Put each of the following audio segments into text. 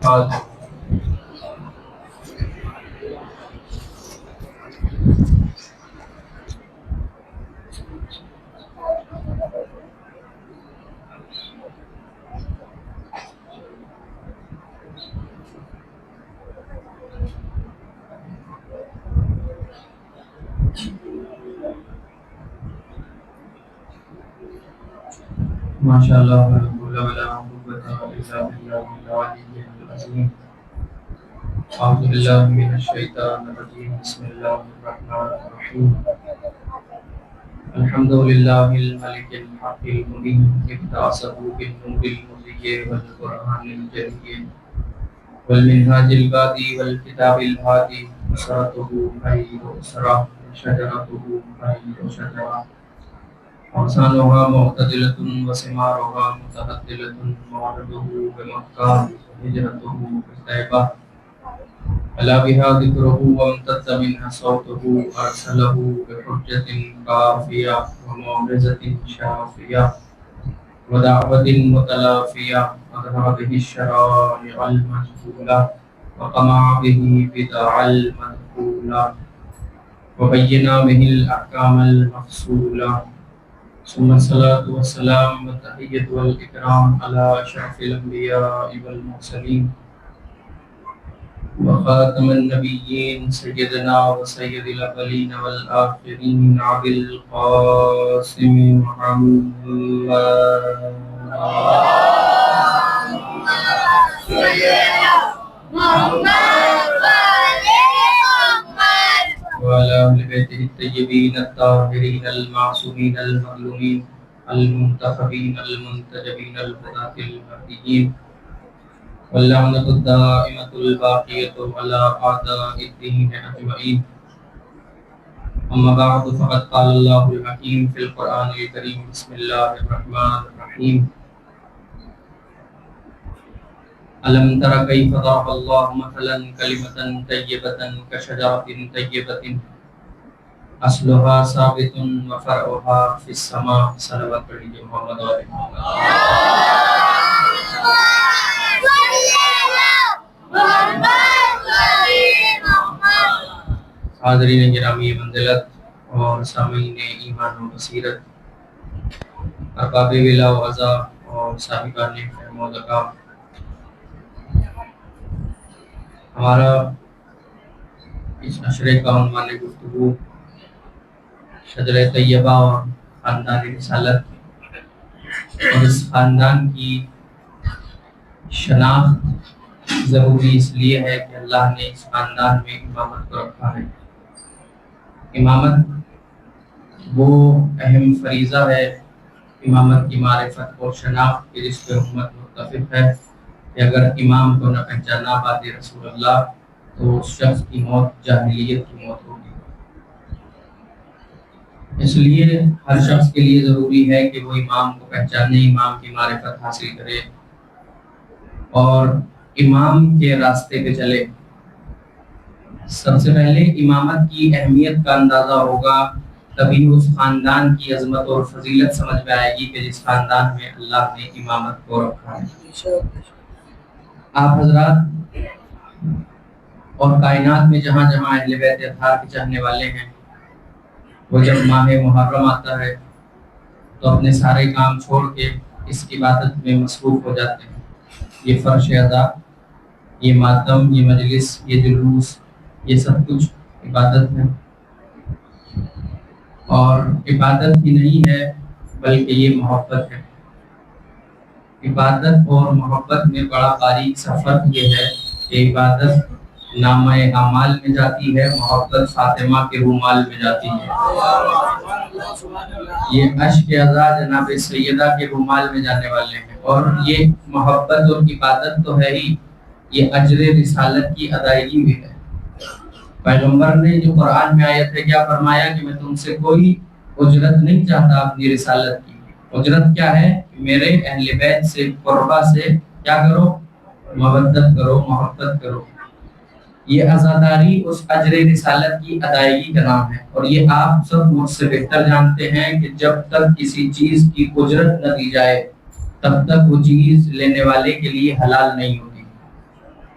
آج ماشاء اللہ اعوذ باللہ من الشیطان الرجیم بسم اللہ الرحمن الرحیم الحمد للہ الملک الحق المبین ابتعثہ بالنور المضیء والقرآن الجلی والمنہاج البادی والکتاب الہادی نصرتہ خیر اسرہ شجرتہ خیر شجرہ أغصانها معتدلة وثمارها متهدلة مولده بمكة هجرته بالطيبة ألا بها ذكره وامتد منها صوته أرسله بحجة كافية وموعظة شافية ودعوة متلافية أظهر به الشرائع المجهولة وقمع به بدع المدخولة وبين به الأحكام المفصولة ثم الصلاة والسلام والتحية والإكرام على أشرف الأنبياء والمرسلين وخاتم النبيين سيدنا وسيد الأولين والآخرين أبي القاسم محمد وعلى أهل بيته الطيبين الطاهرين المعصومين المظلومين المنتخبين المنتجبين الهداة المهديين واللعنة الدائمة الباقية على أعداء الدين أجمعين. أما بعد فقد قال الله الحكيم في القرآن الكريم بسم الله الرحمن الرحيم ألم تر كيف ضرب الله مثلا كلمة طيبة كشجرة طيبة أصلها ثابت وفرعها في السماء. صلوات پڑھیے محمد وعلى محمد. حاضرین گرامی منزلت اور سامعین ایمان و بصیرت، ارباب ولا و عزا اور صاحبان فہم و ذکا، ہمارا اس نشرے کا عنوان گفتگو شجر طیبہ اور خاندان رسالت، اور اس خاندان کی شناخت ضروری اس لیے ہے کہ اللہ نے اس خاندان میں امامت کو رکھا ہے. امامت وہ اہم فریضہ ہے، امامت کی معرفت اور شناخت کی جس پہ امت متفق ہے کہ اگر امام کو نہ پہچانا پاتے رسول اللہ تو اس شخص کی موت جاہلیت کی موت ہوگی. اس لیے ہر شخص کے لیے ضروری ہے کہ وہ امام کو پہچانے، امام کی معرفت حاصل کرے اور امام کے راستے پہ چلے. سب سے پہلے امامت کی اہمیت کا اندازہ ہوگا، تبھی اس خاندان کی عظمت اور فضیلت سمجھ میں آئے گی کہ جس خاندان میں اللہ نے امامت کو رکھا ہے. آپ حضرات اور کائنات میں جہاں جہاں اہل بیت اطہار کے چاہنے والے ہیں، وہ جب ماہ محرم آتا ہے تو اپنے سارے کام چھوڑ کے اس عبادت میں مصروف ہو جاتے ہیں. یہ فرش ادا، یہ ماتم، یہ مجلس، یہ جلوس، یہ سب کچھ عبادت ہے. اور عبادت ہی نہیں ہے بلکہ یہ محبت ہے. عبادت اور محبت میں بڑا باریک سا فرق یہ ہے کہ عبادت نامہ اعمال میں جاتی ہے، محبت فاطمہ کے رومال میں جاتی ہے. یہ عشق اعضا جناب سیدہ کے رومال میں جانے والے ہیں، اور یہ محبت اور عبادت تو ہے ہی، یہ اجر رسالت کی ادائیگی بھی ہے. پیغمبر نے جو قرآن میں آیت ہے کیا فرمایا کہ میں تم سے کوئی اجرت نہیں چاہتا اپنی رسالت کی. اجرت کیا ہے؟ میرے اہل بیت سے قربہ سے کیا کرو؟ مودت کرو، محبت کرو. یہ عزاداری اس اجر رسالت کی ادائیگی کا نام ہے. اور یہ آپ سب مجھ سے بہتر جانتے ہیں کہ جب تک کسی چیز کی اجرت نہ دی جائے تب تک وہ چیز لینے والے کے لیے حلال نہیں ہوتی.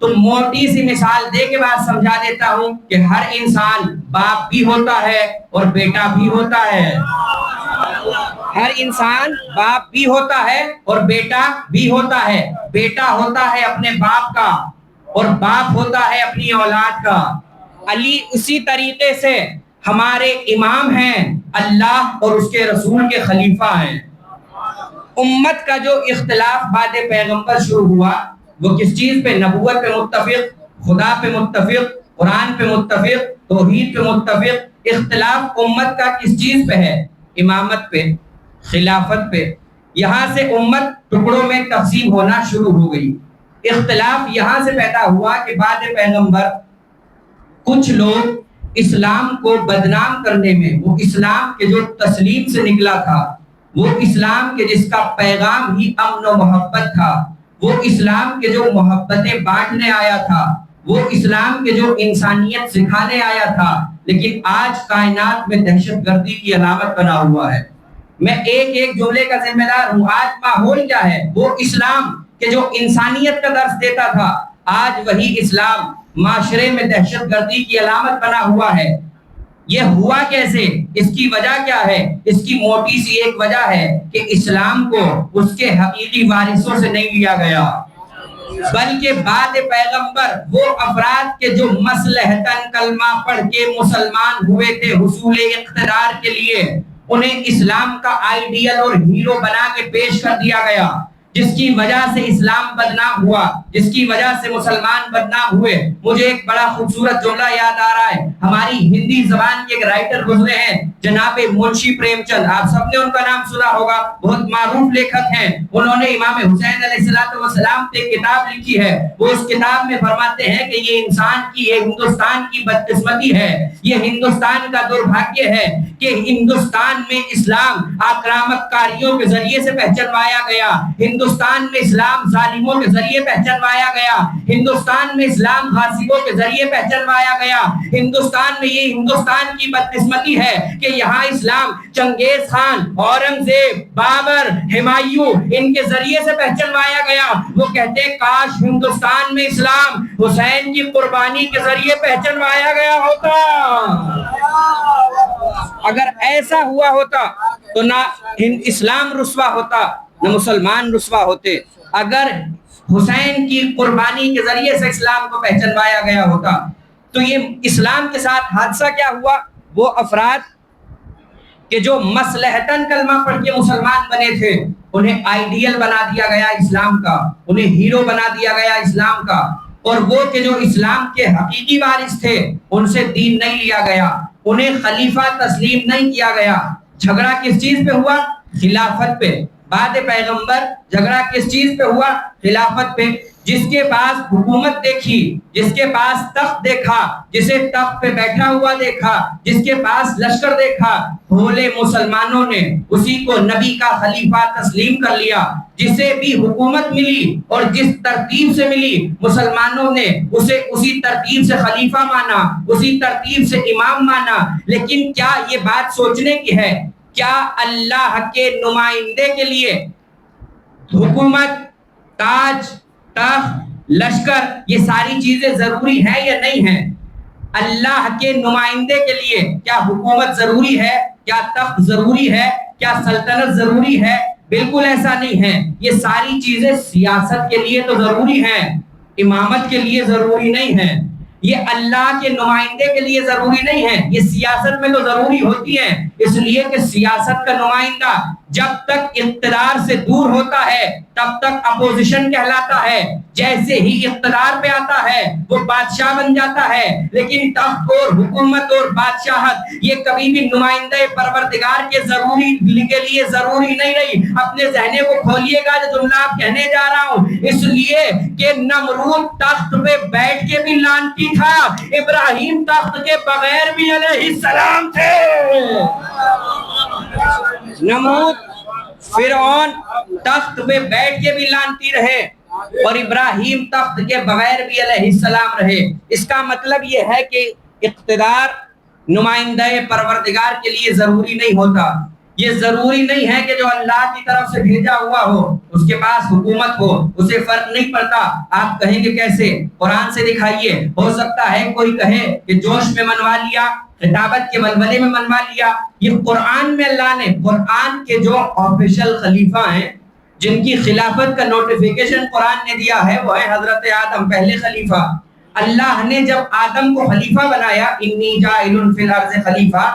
تو موٹی سی مثال دے کے بعد سمجھا دیتا ہوں کہ ہر انسان باپ بھی ہوتا ہے اور بیٹا بھی ہوتا ہے. ہر انسان باپ بھی ہوتا ہے اور بیٹا بھی ہوتا ہے. بیٹا ہوتا ہے اپنے باپ کا اور باپ ہوتا ہے اپنی اولاد کا. علی اسی طریقے سے ہمارے امام ہیں, اللہ اور اس کے رسول کے خلیفہ ہیں. امت کا جو اختلاف بعد پیغمبر شروع ہوا وہ کس چیز پہ؟ نبوت پہ متفق, خدا پہ متفق, قرآن پہ متفق, توحید پہ متفق. اختلاف امت کا کس چیز پہ ہے؟ امامت پہ, خلافت پہ. یہاں سے امت ٹکڑوں میں تقسیم ہونا شروع ہو گئی. اختلاف یہاں سے پیدا ہوا کہ بعد پیغمبر کچھ لوگ اسلام کو بدنام کرنے میں, وہ اسلام کے جو تسلیم سے نکلا تھا, وہ اسلام کے جس کا پیغام ہی امن و محبت تھا, وہ اسلام کے جو محبتیں بانٹنے آیا تھا, وہ اسلام کے جو انسانیت سکھانے آیا تھا, لیکن آج کائنات میں دہشت گردی کی علامت بنا ہوا ہے. میں ایک ایک جملے کا ذمہ دار ہوں. آج ماحول کیا ہے؟ وہ اسلام کہ جو انسانیت کا درس دیتا تھا, آج وہی اسلام معاشرے میں دہشت گردی کی علامت بنا ہوا ہے. یہ ہوا کیسے؟ اس کی وجہ کیا ہے؟ اس کی موٹی سی ایک وجہ ہے کہ اسلام کو اس کے حقیقی وارثوں سے نہیں لیا گیا, بلکہ بعد پیغمبر وہ افراد کے جو مصلحتاً کلمہ پڑھ کے مسلمان ہوئے تھے حصول اقتدار کے لیے, انہیں اسلام کا آئیڈیل اور ہیرو بنا کے پیش کر دیا گیا, جس کی وجہ سے اسلام بدنام ہوا, جس کی وجہ سے مسلمان بدنام ہوئے. مجھے ایک بڑا خوبصورت جملہ یاد آ رہا ہے. ہماری ہندی زبان کے ایک رائٹر گزرے ہیں جناب منشی پریم چند, آپ سب نے ان کا نام سنا ہوگا, بہت معروف لیکھک ہیں. انہوں نے امام حسین علیہ السلام پہ کتاب لکھی ہے. وہ اس کتاب میں فرماتے ہیں کہ یہ انسان کی, یہ ہندوستان کی بدقسمتی ہے, یہ ہندوستان کا دربھاگیہ ہے کہ ہندوستان میں اسلام آکرامک کاریوں کے ذریعے سے پہچانوایا گیا, ہندوستان میں اسلام ظالموں کے ذریعے پہچانوایا گیا, ہندوستان میں اسلام غاصبوں کے ذریعے پہچانوایا گیا. ہندوستان میں یہ ہندوستان کی بدقسمتی ہے کہ یہاں اسلام چنگیز خان, اورنگزیب, بابر, ہمایوں ان کے ذریعے سے پہچانوایا گیا. وہ کہتے ہیں کاش ہندوستان میں اسلام حسین کی قربانی کے ذریعے پہچانوایا گیا ہوتا. اگر ایسا ہوا ہوتا تو نہ اسلام رسوا ہوتا نہ مسلمان رسوا ہوتے. اگر حسین کی قربانی کے ذریعے سے اسلام کو پہچانوایا گیا ہوتا تو یہ اسلام کے ساتھ حادثہ کیا ہوا؟ وہ افراد کہ جو مصلحتاً کلمہ پڑھ کے مسلمان بنے تھے, انہیں آئیڈیل بنا دیا گیا اسلام کا, انہیں ہیرو بنا دیا گیا اسلام کا, اور وہ کہ جو اسلام کے حقیقی وارث تھے ان سے دین نہیں لیا گیا, انہیں خلیفہ تسلیم نہیں کیا گیا. جھگڑا کس چیز پہ ہوا؟ خلافت پہ. بعد پیغمبر جھگڑا کس چیز پہ ہوا؟ خلافت پہ. جس کے پاس حکومت دیکھی, جس کے پاس تخت دیکھا, جسے تخت پہ بیٹھا ہوا دیکھا, جس کے پاس لشکر دیکھا, بھولے مسلمانوں نے اسی کو نبی کا خلیفہ تسلیم کر لیا. جسے بھی حکومت ملی اور جس ترتیب سے ملی, مسلمانوں نے اسے اسی ترتیب سے خلیفہ مانا, اسی ترتیب سے امام مانا. لیکن کیا یہ بات سوچنے کی ہے, کیا اللہ کے نمائندے کے لیے حکومت, تاج, تخت, لشکر یہ ساری چیزیں ضروری ہیں یا نہیں ہیں؟ اللہ کے نمائندے کے لیے کیا حکومت ضروری ہے؟ کیا تخت ضروری ہے؟ کیا سلطنت ضروری ہے؟ بالکل ایسا نہیں ہے. یہ ساری چیزیں سیاست کے لیے تو ضروری ہیں, امامت کے لیے ضروری نہیں ہیں. یہ اللہ کے نمائندے کے لیے ضروری نہیں ہے, یہ سیاست میں تو ضروری ہوتی ہے. اس لیے کہ سیاست کا نمائندہ جب تک اقتدار سے دور ہوتا ہے تب تک اپوزیشن کہلاتا ہے. جیسے ہی اقتدار پہ آتا ہے وہ بادشاہ بن جاتا ہے. لیکن تخت اور حکومت اور بادشاہت یہ کبھی بھی نمائندہ پروردگار کے لیے ضروری نہیں رہی. اپنے ذہنے کو کھولیے گا جو جملہ آپ کہنے جا رہا ہوں, اس لیے کہ نمرود تخت پہ بیٹھ کے بھی لانتی تھا, ابراہیم تخت کے بغیر بھی علیہ السلام تھے. نمرود فرعون تخت پہ بیٹھ کے بھی لانتی رہے اور ابراہیم تخت کے بغیر بھی علیہ السلام رہے. اس کا مطلب یہ ہے کہ اقتدار نمائندہ پروردگار کے لیے ضروری نہیں ہوتا. یہ ضروری نہیں ہے کہ جو اللہ کی طرف سے بھیجا ہوا ہو اس کے پاس حکومت ہو، اسے فرق نہیں پڑتا۔ آپ کہیں گے کیسے؟ قرآن سے دکھائیے۔ ہو سکتا ہے کوئی کہے کہ جوش میں منوا لیا، خطابت کے ولولے میں منوا لیا۔ یہ قرآن میں اللہ نے، قرآن کے جو آفیشل خلیفہ ہیں جن کی خلافت کا نوٹیفیکیشن قرآن نے دیا ہے وہ ہے حضرت آدم، پہلے خلیفہ۔ اللہ نے جب آدم کو خلیفہ بنایا، انی جاعل فی الارض خلیفہ،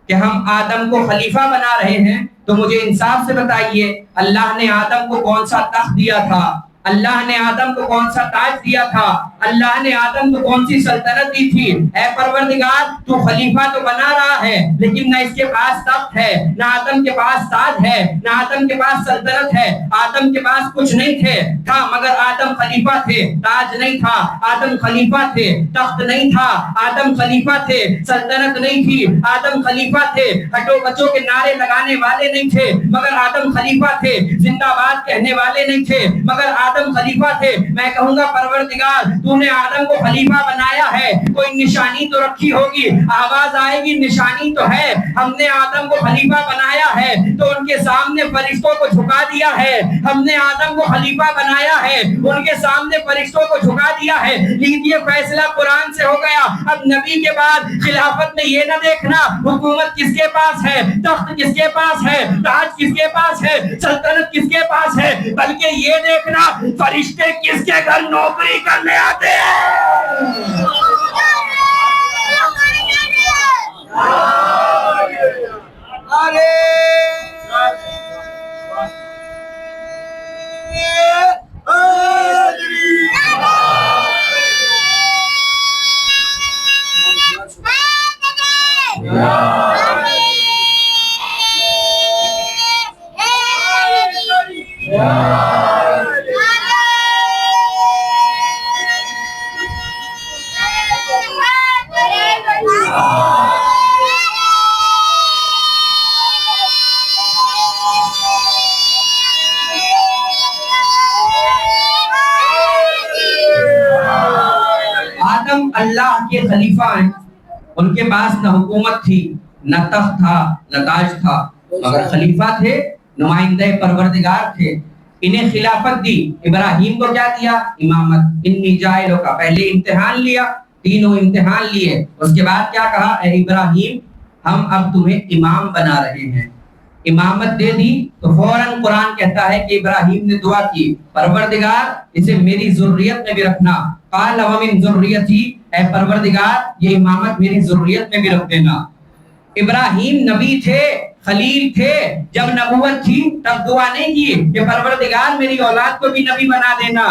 کہ ہم آدم کو خلیفہ بنا رہے ہیں، تو مجھے انصاف سے بتائیے اللہ نے آدم کو کون سا تخت دیا تھا؟ اللہ نے آدم کو کون سا تاج دیا تھا؟ اللہ نے آدم کو کون سی سلطنت دی تھی؟ اے پروردگار تو خلیفہ تو بنا رہا ہے لیکن نہ اس کے پاس تخت ہے، نہ آدم کے پاس تاج ہے، نہ آدم کے پاس سلطنت ہے۔ آدم کے پاس کچھ نہیں تھا مگر آدم خلیفہ تھے۔ تاج نہیں تھا، آدم خلیفہ تھے۔ تخت نہیں تھا، آدم خلیفہ تھے۔ سلطنت نہیں تھی، آدم خلیفہ تھے۔ ہٹو بچوں کے نعرے لگانے والے نہیں تھے مگر آدم خلیفہ تھے۔ زندہ باد کہنے والے نہیں تھے مگر آدم خلیفہ تھے۔ میں کہوں گا پروردگار تو نے آدم کو خلیفہ بنایا ہے، کوئی نشانی تو رکھی ہوگی۔ آواز آئے گی نشانی تو ہے، ہم نے آدم کو خلیفہ بنایا ہے تو ان کے سامنے فرشتوں کو جھکا دیا ہے۔ ہم نے آدم کو خلیفہ بنایا ہے، ان کے سامنے فرشتوں کو جھکا دیا ہے۔ لیجیے فیصلہ قرآن سے ہو گیا۔ اب نبی کے بعد خلافت میں یہ نہ دیکھنا حکومت کس کے پاس ہے، تخت کس کے پاس ہے، تاج کس کے پاس ہے، سلطنت کس کے پاس ہے، بلکہ یہ دیکھنا فرشتے کس کے گھر نوکری کرنے آتے ہیں۔ اللہ کے خلیفہ ہیں، ان کے پاس نہ حکومت تھی، نہ تخت تھا، نہ تاج تھا، مگر خلیفہ تھے، نمائندہ پروردگار تھے۔ انہیں خلافت دی۔ ابراہیم کو کیا دیا؟ امامت۔ انی جاعلو کا پہلے امتحان لیا، تینوں امتحان لیے، اس کے بعد کیا کہا؟ اے ابراہیم ہم اب تمہیں امام بنا رہے ہیں۔ امامت دے دی تو فوراً قرآن کہتا ہے کہ ابراہیم نے دعا کی پروردگار اسے میری ذریت میں بھی رکھنا۔ قال ومن ذریتی، اے پروردگار یہ امامت میری ذریت میں بھی رکھ دینا۔ ابراہیم نبی تھے، خلیل تھے، جب نبوت تھی تب دعا نہیں کی کہ پروردگار میری اولاد کو بھی نبی بنا دینا۔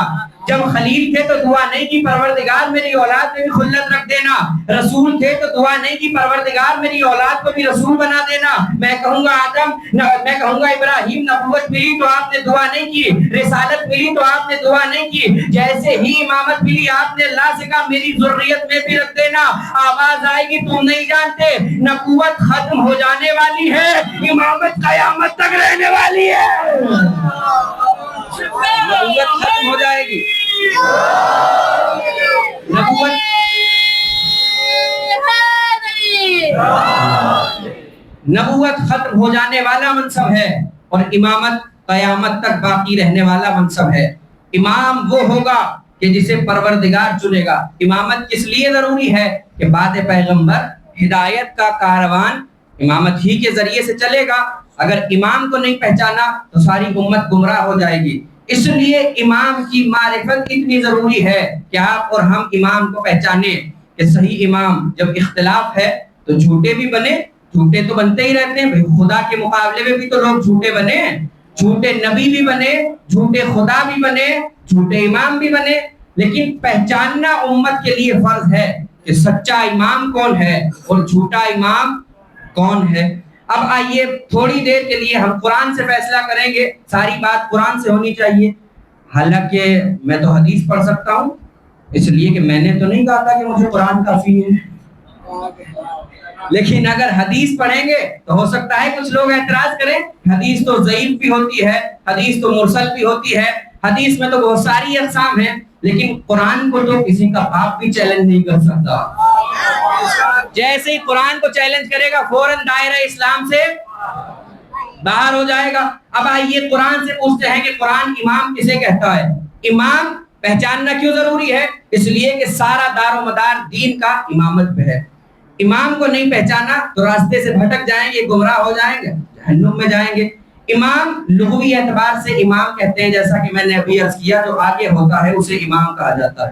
جب خلیل تھے تو دعا نہیں کی پروردگار میری اولاد میں بھی خلت رکھ دینا۔ رسول تھے تو دعا نہیں کی پروردگار میری اولاد کو بھی رسول بنا دینا۔ میں کہوں گا میں کہوں گا ابراہیم نبوت ملی تو آپ نے دعا نہیں کی، رسالت ملی تو آپ نے دعا نہیں کی۔ جیسے ہی امامت ملی آپ نے اللہ سے کہا میری ذریت میں بھی رکھ دینا۔ آواز آئے گی تم نہیں جانتے نبوت ختم ہو جانے والی ہے، امامت قیامت تک رہنے والی ہے۔ نبوت ختم ہو جائے گی، نبوت ختم ہو جانے والا منصب ہے اور امامت قیامت تک باقی رہنے والا منصب ہے۔ امام وہ ہوگا کہ جسے پروردگار چنے گا۔ امامت کس لیے ضروری ہے؟ کہ بعد پیغمبر ہدایت کا کاروان امامت ہی کے ذریعے سے چلے گا۔ اگر امام کو نہیں پہچانا تو ساری امت گمراہ ہو جائے گی۔ اس لیے امام کی معرفت اتنی ضروری ہے کہ آپ اور ہم امام کو پہچانیں کہ صحیح امام۔ جب اختلاف ہے تو جھوٹے بھی بنے، جھوٹے تو بنتے ہی رہتے ہیں، خدا کے مقابلے میں بھی تو لوگ جھوٹے بنے، جھوٹے نبی بھی بنے، جھوٹے خدا بھی بنے، جھوٹے امام بھی بنے، لیکن پہچاننا امت کے لیے فرض ہے کہ سچا امام کون ہے اور جھوٹا امام کون ہے۔ اب آئیے تھوڑی دیر کے لیے ہم قرآن سے فیصلہ کریں گے، ساری بات قرآن سے ہونی چاہیے۔ حالانکہ میں تو حدیث پڑھ سکتا ہوں، اس لیے کہ میں نے تو نہیں کہا تھا کہ مجھے قرآن کافی ہے، لیکن اگر حدیث پڑھیں گے تو ہو سکتا ہے کچھ لوگ اعتراض کریں حدیث تو ضعیف بھی ہوتی ہے، حدیث تو مرسل بھی ہوتی ہے، حدیث میں تو بہت ساری اقسام ہیں، لیکن قرآن کو تو کسی کا باپ بھی چیلنج نہیں کر سکتا۔ جیسے ہی قرآن کو چیلنج کرے گا فوراً دائرہ اسلام سے باہر ہو جائے گا۔ اب آئیے قرآن سے پوچھتے ہیں کہ قرآن امام کسے کہتا ہے؟ امام پہچاننا کیوں ضروری ہے؟ اس لیے کہ سارا دار و مدار دین کا امامت پہ ہے۔ امام کو نہیں پہچانا تو راستے سے بھٹک جائیں گے، گمراہ ہو جائیں گے، جہنم میں جائیں گے۔ امام لغوی اعتبار سے امام کہتے ہیں، جیسا کہ میں نے ابھی عرض کیا، جو آگے ہوتا ہے اسے امام کہا جاتا ہے۔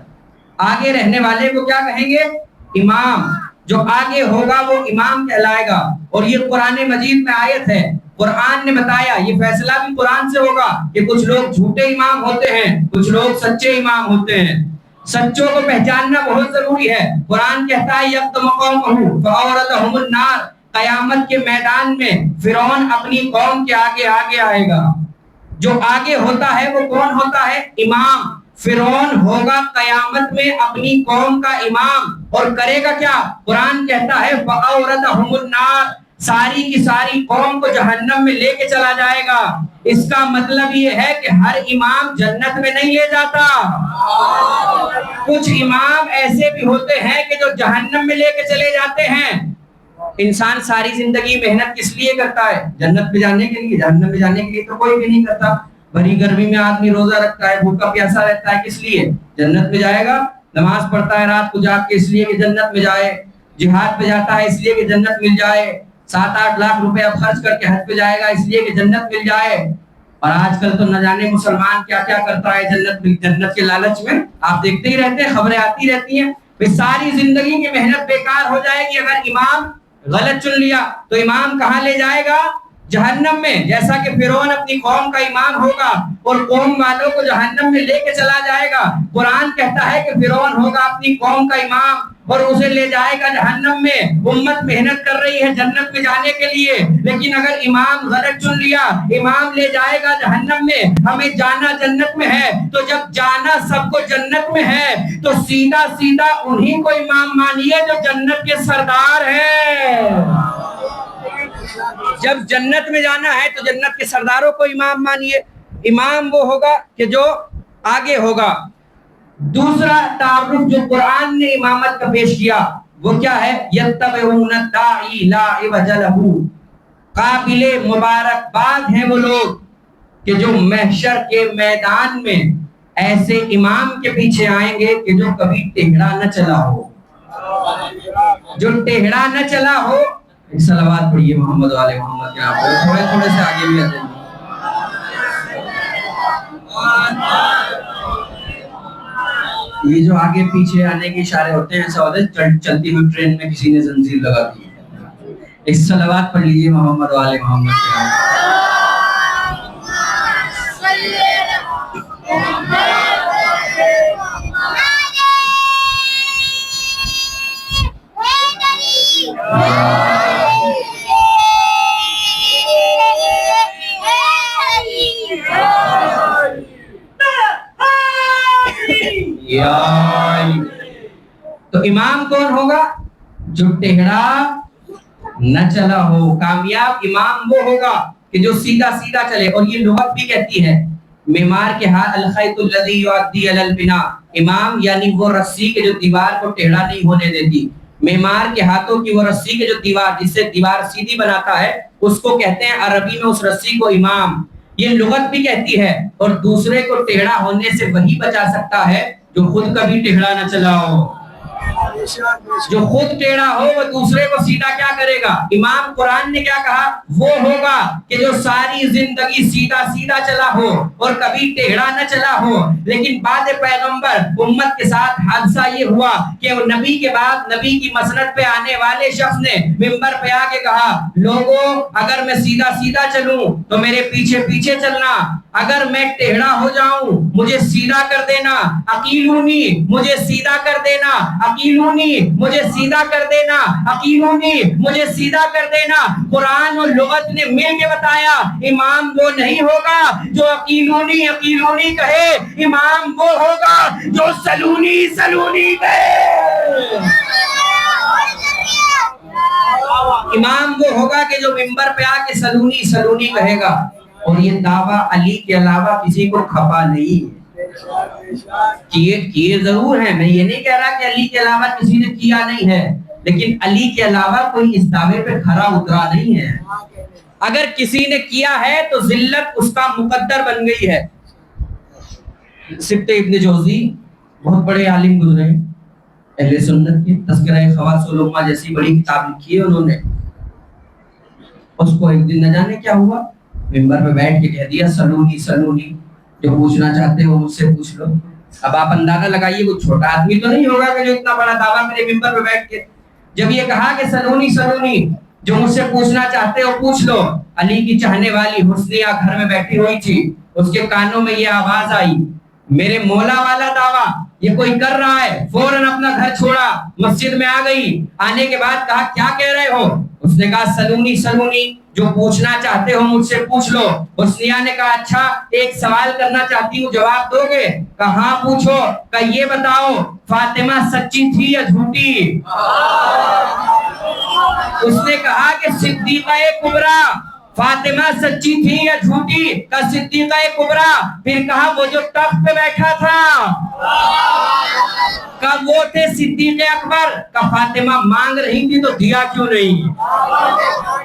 آگے رہنے والے کو کیا کہیں گے؟ امام۔ جو آگے ہوگا وہ امام کہلائے گا۔ اور یہ قرآن مجید میں آیت ہے، قرآن نے بتایا، یہ فیصلہ بھی قرآن سے ہوگا کہ کچھ لوگ جھوٹے امام ہوتے ہیں، کچھ لوگ سچے امام ہوتے ہیں۔ سچوں کو پہچاننا بہت ضروری ہے۔ قرآن کہتا ہے یکتم قومہ فاوردہم النار، قیامت کے میدان میں فرعون اپنی قوم کے آگے آگے آئے گا۔ جو آگے ہوتا ہے وہ کون ہوتا ہے؟ امام۔ فرعون ہوگا قیامت میں اپنی قوم کا امام، اور کرے گا کیا؟ قرآن کہتا ہے فاوردہم النار، ساری کی ساری قوم کو جہنم میں لے کے چلا جائے گا۔ اس کا مطلب یہ ہے کہ ہر امام جنت میں نہیں لے جاتا۔ کچھ امام ایسے بھی ہوتے ہیں کہ جو جہنم میں لے کے چلے جاتے ہیں۔ انسان ساری زندگی محنت کس لیے کرتا ہے؟ جنت میں جانے کے لیے۔ جہنم میں جانے کے لیے تو کوئی بھی نہیں کرتا۔ بھری گرمی میں آدمی روزہ رکھتا ہے، بھوکا پیاسا رہتا ہے، کس لیے؟ جنت میں جائے گا۔ نماز پڑھتا ہے رات کو جاگ کے، اس لیے کہ جنت میں جائے۔ جہاد پہ جاتا ہے اس لیے کہ جنت مل جائے۔ 7-8 لاکھ روپے اب خرچ کر کے حج پہ جائے گا اس لیے کہ جنت مل جائے۔ اور آج کل تو نہ جانے مسلمان کیا کیا کرتا ہے جنت کے لالچ میں، آپ دیکھتے ہی رہتے ہیں، خبریں آتی رہتی ہیں۔ ساری زندگی کی محنت بیکار ہو جائے گی اگر امام غلط چن لیا۔ تو امام کہاں لے جائے گا؟ جہنم میں۔ جیسا کہ فرعون اپنی قوم کا امام ہوگا اور قوم والوں کو جہنم میں لے کے چلا جائے گا۔ قرآن کہتا ہے کہ فرعون ہوگا اپنی قوم کا امام اور اسے لے جائے گا جہنم میں۔ امت محنت کر رہی ہے جنت میں جانے کے لیے، لیکن اگر امام غلط چن لیا، امام لے جائے گا جہنم میں۔ ہمیں جانا جنت میں ہے، تو جب جانا سب کو جنت میں ہے تو سیدھا سیدھا انہی کو امام مانیے جو جنت کے سردار ہیں۔ جب جنت میں جانا ہے تو جنت کے سرداروں کو امام مانیے۔ امام وہ ہوگا کہ جو آگے ہوگا۔ دوسرا تعارف جو قرآن نے امامت کا پیش کیا وہ کیا ہے؟ یتبعون الداعی لا عوج لہ، قابل مبارکباد ہیں وہ لوگ کہ جو محشر کے میدان میں ایسے امام کے پیچھے آئیں گے کہ جو کبھی ٹیڑھا نہ چلا ہو، جو ٹیڑھا نہ چلا ہو۔ ایک صلوات پڑھیے محمد والے محمد کے نام پر، تھوڑے تھوڑے سے آگے بھی آتے ہیں۔ یہ جو آگے پیچھے آنے کے اشارے ہوتے ہیں ایسا ہوتا ہے چلتی ہوئی ٹرین میں کسی نے زنجیر لگا دی ہے۔ ایک صلوات پڑھ لیجیے محمد والے محمد کے نام پر۔ تو امام کون ہوگا؟ جو ٹیڑھا نہ چلا ہو۔ کامیاب امام وہ ہوگا کہ جو سیدھا سیدھا چلے۔ اور یہ لغت بھی کہتی ہے معمار کے ہاتھ الخیط الذی یؤدی الی البناء، امام یعنی وہ رسی کہ جو دیوار کو ٹیڑھا نہیں ہونے دیتی۔ معمار کے ہاتھوں کی وہ رسی کہ جو دیوار، جس سے دیوار سیدھی بناتا ہے، اس کو کہتے ہیں عربی میں اس رسی کو امام۔ یہ لغت بھی کہتی ہے۔ اور دوسرے کو ٹیڑھا ہونے سے وہی بچا سکتا ہے جو خود کبھی ٹیڑھا نہ چلا ہو۔ جو خود ٹیڑھا ہو وہ دوسرے کو سیدھا کیا کرے گا؟ امام قرآن نے کیا کہا؟ وہ ہوگا کہ جو ساری زندگی سیدھا سیدھا چلا ہو اور کبھی ٹیڑھا نہ چلا ہو۔ لیکن بعد پیغمبر امت کے ساتھ حادثہ یہ ہوا کہ وہ نبی کے بعد نبی کی مسند پہ آنے والے شخص نے منبر پہ آ کے کہا، لوگوں اگر میں سیدھا سیدھا چلوں تو میرے پیچھے پیچھے چلنا، اگر میں ٹیڑھا ہو جاؤں مجھے سیدھا کر دینا، عقیلونی مجھے سیدھا کر دینا، عقیلونی مجھے سیدھا کر دینا، عقیلونی مجھے سیدھا کر دینا۔ قرآن اور لغت نے مل کے بتایا امام وہ نہیں ہوگا جو عقیلونی عقیلونی کہے، امام وہ ہوگا جو سلونی سلونی کہے۔ امام وہ ہوگا کہ جو منبر پہ آ کے سلونی سلونی کہے گا۔ اور یہ دعویٰ علی کے علاوہ کسی کو کھپا نہیں ہے۔ کیے ضرور ہیں، میں یہ نہیں کہہ رہا کہ علی کے علاوہ کسی نے کیا نہیں ہے، لیکن علی کے علاوہ کوئی اس دعوے پہ کھرا اترا نہیں ہے۔ اگر کسی نے کیا ہے تو ذلت اس کا مقدر بن گئی ہے. سبط ابن جوزی بہت بڑے عالم گزرے ہیں اہل سنت کے. تذکرہ خواص الامہ جیسی بڑی کتاب لکھی ہے انہوں نے. اس کو ایک دن نہ جانے کیا ہوا, ممبر پہ بیٹھ کے کہہ دیا سلونی سلونی, جو پوچھنا چاہتے ہو مجھ سے پوچھ لو. اب آپ اندازہ لگائیے کوئی چھوٹا آدمی تو نہیں ہوگا کہ جو اتنا بڑا دعویٰ میرے ممبر پہ بیٹھ کے. جب یہ کہا کہ سلونی سلونی, جو مجھ سے پوچھنا چاہتے ہو پوچھ لو, علی کی چاہنے والی حسنیہ گھر میں بیٹھی ہوئی تھی. اس کے کانوں میں یہ آواز آئی, میرے مولا والا دعویٰ یہ کوئی کر رہا ہے. فوراً اپنا گھر چھوڑا, مسجد میں آ گئی. آنے کے بعد کہا کیا کہہ رہے ہو؟ اس نے کہا سلونی سلونی, جو پوچھنا چاہتے ہو مجھ سے پوچھ لو. حسنیہ نے کہا اچھا ایک سوال کرنا چاہتی ہوں, جواب دو گے؟ کہا ہاں پوچھو. کہا یہ بتاؤ فاطمہ سچی تھی یا جھوٹی؟ اس نے کہا کہ صدیقہ کبریٰ. فاطمہ سچی تھی یا جھوٹی؟ کہا صدیقہ کبریٰ. پھر کہا وہ جو تخت پہ بیٹھا تھا, کہا وہ تھے صدیق اکبر. کہا فاطمہ مانگ رہی تھی تو دیا کیوں نہیں؟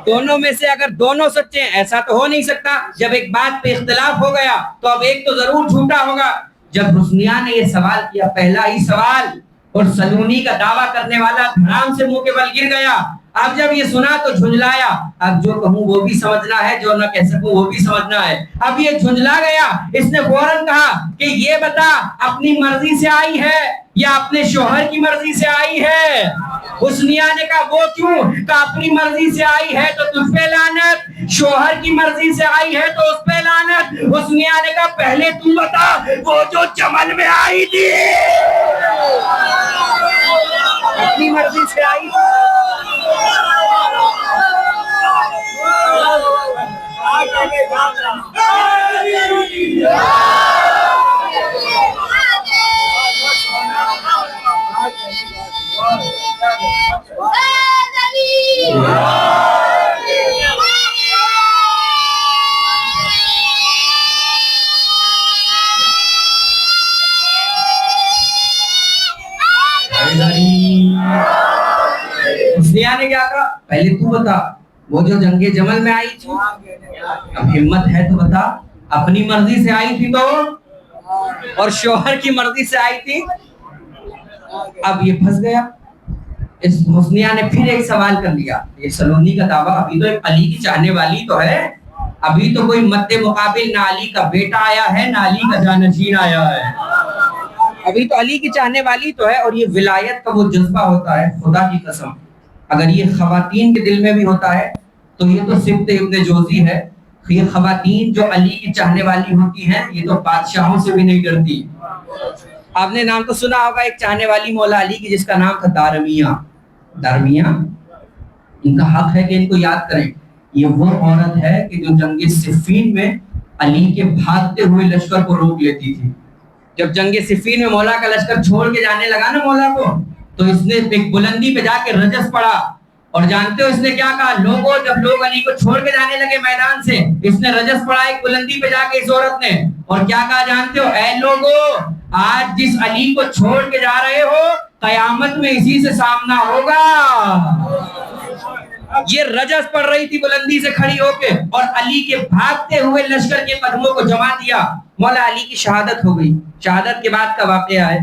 دونوں میں سے اگر دونوں سچے ہیں, ایسا تو ہو نہیں سکتا. جب ایک بات پہ اختلاف ہو گیا تو اب ایک تو ضرور جھوٹا ہوگا. جب حسنیہ نے یہ سوال کیا, پہلا ہی سوال, اور سلونی کا دعویٰ کرنے والا دھڑام سے منہ کے بل گر گیا. اب جب یہ سنا تو جھنجلایا. اب جو کہوں وہ بھی سمجھنا ہے, جو نہ کہہ سکوں وہ بھی سمجھنا ہے. اب یہ جھنجلا گیا. اس نے فوراً کہا کہ یہ بتا اپنی مرضی سے آئی ہے یا اپنے شوہر کی مرضی سے آئی ہے؟ حسنیہ نے کہا وہ کیوں؟ کہا اپنی مرضی سے آئی ہے تو تجھ پہ لعنت, شوہر کی مرضی سے آئی ہے تو اس پہ لعنت. حسنیہ نے کہا پہلے تو بتا وہ جو چمن میں آئی تھی اپنی مرضی سے آئی. حسنیہ نے کیا کہا, پہلے تو بتا وہ جو جنگ جمل میں آئی تھی, اب ہمت ہے تو بتا اپنی مرضی سے آئی تھی تو, اور شوہر کی مرضی سے آئی تھی. اب یہ پھنس گیا. اس حسنیہ نے پھر ایک سوال کر لیا, یہ سلونی کا دعویٰ ابھی تو ایک علی کی چاہنے والی تو ہے, ابھی تو کوئی مد مقابل نہ علی کا بیٹا آیا ہے نہ علی کا جانشین آیا ہے, ابھی تو علی کی چاہنے والی تو ہے. اور یہ ولایت کا وہ جذبہ ہوتا ہے, خدا کی قسم اگر یہ خواتین کے دل میں بھی ہوتا ہے تو یہ تو سبط ابن جوزی ہے. یہ خواتین جو علی کی چاہنے والی ہوتی ہیں یہ تو بادشاہوں سے بھی نہیں ڈرتی. آپ نے نام تو سنا ہوگا ایک چاہنے والی مولا علی کی جس کا نام تھا دارمیہ. دارمیہ, ان کا حق ہے کہ ان کو یاد کریں. یہ وہ عورت ہے کہ جو جنگ صفین میں علی کے بھاگتے ہوئے لشکر کو روک لیتی تھی. جب جنگ صفین میں مولا کا لشکر چھوڑ کے جانے لگا نا مولا کو, تو اس نے ایک بلندی پہ جا کے رجس پڑا. اور جانتے ہو اس نے کیا کہا؟ لوگوں, جب لوگ علی کو چھوڑ کے جانے لگے میدان سے, اس نے رجس پڑا ایک بلندی پہ جا کے اس عورت نے, اور کیا کہا جانتے ہو؟ اے لوگوں, آج جس علی کو چھوڑ کے جا رہے ہو قیامت میں اسی سے سامنا ہوگا. یہ رجس پڑ رہی تھی بلندی سے کھڑی ہو کے, اور علی کے بھاگتے ہوئے لشکر کے قدموں کو جما دیا. مولا علی کی شہادت ہو گئی. شہادت کے بعد کا واقعہ ہے,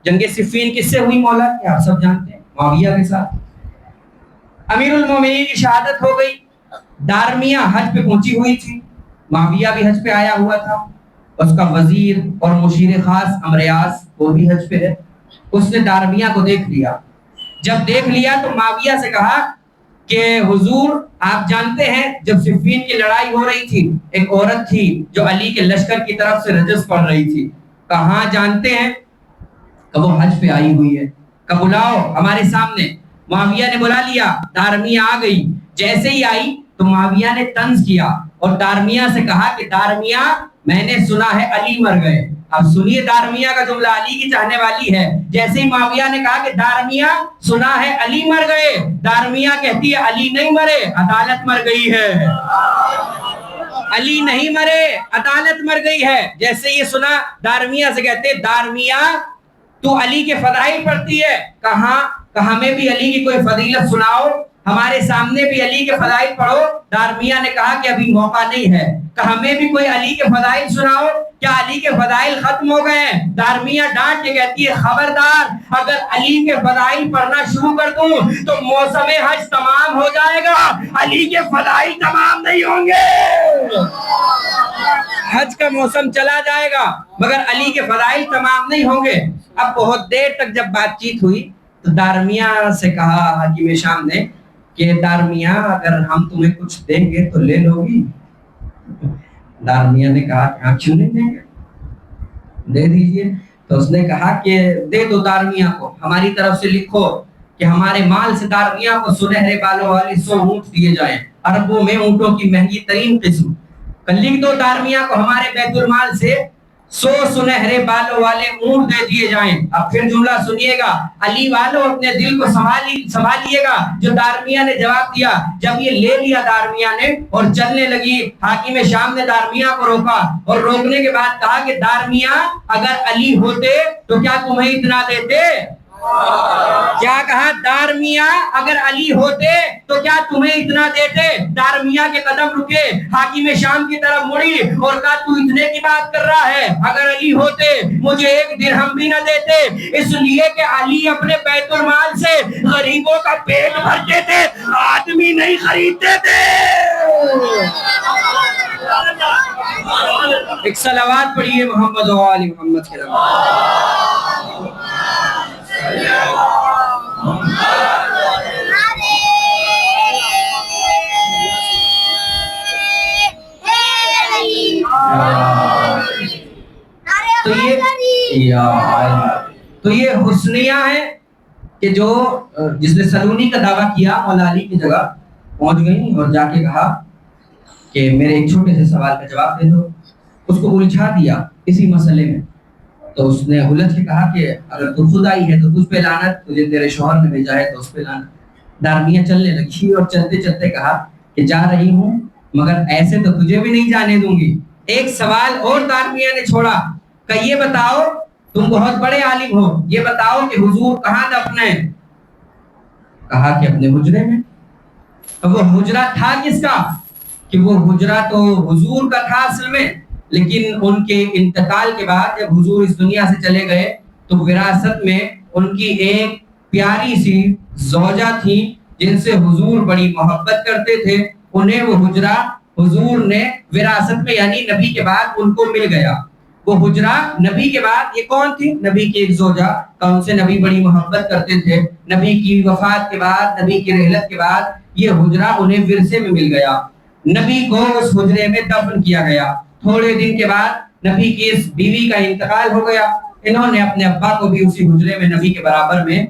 جنگ صفین کس سے ہوئی مولا کی آپ سب جانتے ہیں, معاویہ کے ساتھ. امیر المومنین کی شہادت ہو گئی. دارمیہ حج پہ پہنچی ہوئی تھی, معاویہ بھی حج پہ آیا ہوا تھا, اس کا وزیر اور مشیر خاص امریاس وہ بھی حج پہ ہے. اس نے دارمیہ کو دیکھ لیا. جب دیکھ لیا تو معاویہ سے کہا کہ حضور آپ جانتے ہیں جب صفین کی لڑائی ہو رہی تھی ایک عورت تھی جو علی کے لشکر کی طرف سے رجس پڑھ رہی تھی. کہاں جانتے ہیں؟ کہ وہ حج پہ آئی ہوئی ہے. کہ بلاؤ ہمارے سامنے. معاویہ نے بلا لیا. دارمیہ آ گئی. جیسے ہی آئی تو معاویہ نے طنز کیا اور دارمیہ سے کہا کہ دارمیہ میں نے سنا ہے علی مر گئے. اب سنیے دارمیہ کا جملہ, علی کی چاہنے والی ہے. جیسے ہی معاویہ نے کہا کہ دارمیہ سنا ہے علی مر گئے, دارمیہ کہتی ہے علی نہیں مرے, عدالت مر گئی ہے. علی نہیں مرے, عدالت مر گئی ہے. جیسے یہ سنا دارمیہ سے کہتے دارمیہ تو علی کے فضائل پڑھتی ہے. کہاں؟ کہ ہمیں بھی علی کی کوئی فضیلت سناؤ. ہمارے سامنے بھی علی کے فضائل پڑھو. دارمیہ نے کہا کہ ابھی موقع نہیں ہے, کہ ہمیں بھی کوئی علی کے فضائل سناؤ. کیا علی کے فضائل ختم ہو گئے ہیں؟ دارمیہ ڈانٹ کے کہتی ہے خبردار, اگر علی کے فضائل پڑھنا شروع کر دوں تو موسم حج تمام ہو جائے گا, علی کے فضائل تمام نہیں ہوں گے. حج کا موسم چلا جائے گا مگر علی کے فضائل تمام نہیں ہوں گے. اب بہت دیر تک جب بات چیت ہوئی تو دارمیہ سے کہا حکیم شام نے کہ دارمیہ اگر ہم تمہیں کچھ دیں گے تو لے لو گی؟ دارمیہ نے کہا کہ ہاں کیوں نہیں دیں گے, دے دیجئے. تو اس نے کہا کہ دے دو دارمیہ کو, ہماری طرف سے لکھو کہ ہمارے مال سے دارمیہ کو سنہرے بالوں والے 100 اونٹ دیے جائیں, عربوں میں اونٹوں کی مہنگی ترین قسم. لکھ دو دارمیہ کو ہمارے بیت المال سے 100 سنہرے بالوں والے اونٹ دے دیے جائیں. اب پھر جملہ سنیے گا, علی والوں اپنے دل کو سنبھالیے گا. جو دارمیہ نے جواب دیا, جب یہ لے لیا دارمیہ نے اور چلنے لگی, حاکم شام نے دارمیہ کو روکا اور روکنے کے بعد کہا کہ دارمیہ اگر علی ہوتے تو کیا تمہیں اتنا دیتے؟ کیا کہا؟ دارمیہ اگر علی ہوتے تو کیا تمہیں اتنا دیتے؟ دارمیہ کے قدم رکے, حاکم شام کی طرف مڑی اور کہا تو اتنے کی بات کر رہا ہے, اگر علی ہوتے مجھے 1 درہم بھی نہ دیتے, اس لیے کہ علی اپنے بیت المال سے غریبوں کا پیٹ بھرتے تھے, آدمی نہیں خریدتے تھے. ایک صلوات پڑھیے محمد و آل محمد کے نام. تو یہ حسنیہ ہے کہ جو جس نے سلونی کا دعویٰ کیا مولا علی کی جگہ پہنچ گئی اور جا کے کہا کہ میرے ایک چھوٹے سے سوال کا جواب دے دو. اس کو الجھا دیا اسی مسئلے میں. تو اس نے الجھ کے کہا کہ اگر تو خدائی ہے تو تجھ پہ لعنت, تجھے تیرے شوہر نے بھیجا ہے تو اس پہ لعنت. دارمیہ چلنے لگی اور چلتے چلتے کہا کہ جا رہی ہوں مگر ایسے تو تجھے بھی نہیں جانے دوں گی. ایک سوال اور دارمیہ نے چھوڑا کہ یہ بتاؤ, تم بہت بڑے عالم ہو, یہ بتاؤ کہ حضور کہاں دفن ہے؟ کہا کہ اپنے حجرے میں. وہ حجرہ تھا کس کا؟ کہ وہ حجرہ تو حضور کا تھا اصل میں, لیکن ان کے انتقال کے بعد جب حضور اس دنیا سے چلے گئے تو وراثت میں ان کی ایک پیاری سی زوجہ تھی جن سے حضور بڑی محبت کرتے تھے. انہیں وہ حجرہ حضور نے وراثت میں یعنی نبی کے بعد ان کو مل گیا. وہ حجرہ نبی کے بعد, یہ کون تھی؟ نبی کی ایک زوجہ, ان سے نبی بڑی محبت کرتے تھے. نبی کی وفات کے بعد, نبی کی رحلت کے بعد یہ حجرہ انہیں ورثے میں مل گیا. نبی کو اس حجرے میں دفن کیا گیا. تھوڑے دن کے بعد نبی کی اس بیوی کا انتقال ہو گیا. انہوں نے اپنے ابا کو بھی اسی حجرے میں نبی کے برابر میں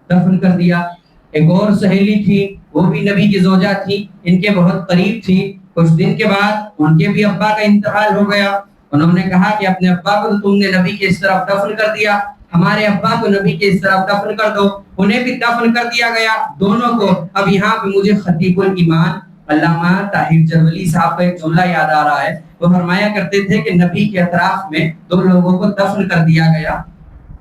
دفن کر دیا. ایک اور سہیلی تھی, وہ بھی نبی کی زوجہ تھی, ان کے بہت قریب تھی. کچھ دن کے بعد ان کے بھی ابا کا انتقال ہو گیا. انہوں نے کہا کہ اپنے ابا کو تم نے نبی کے اس طرف دفن کر دیا, ہمارے ابا کو نبی کے اس طرف دفن کر دو. انہیں بھی دفن کر دیا گیا دونوں کو. اب یہاں پہ مجھے خطیب الایمان علامہ طاہر جرولی صاحب کا ایک جملہ یاد آ رہا ہے. وہ فرمایا کرتے تھے کہ نبی کے اطراف میں 2 لوگوں کو دفن کر دیا گیا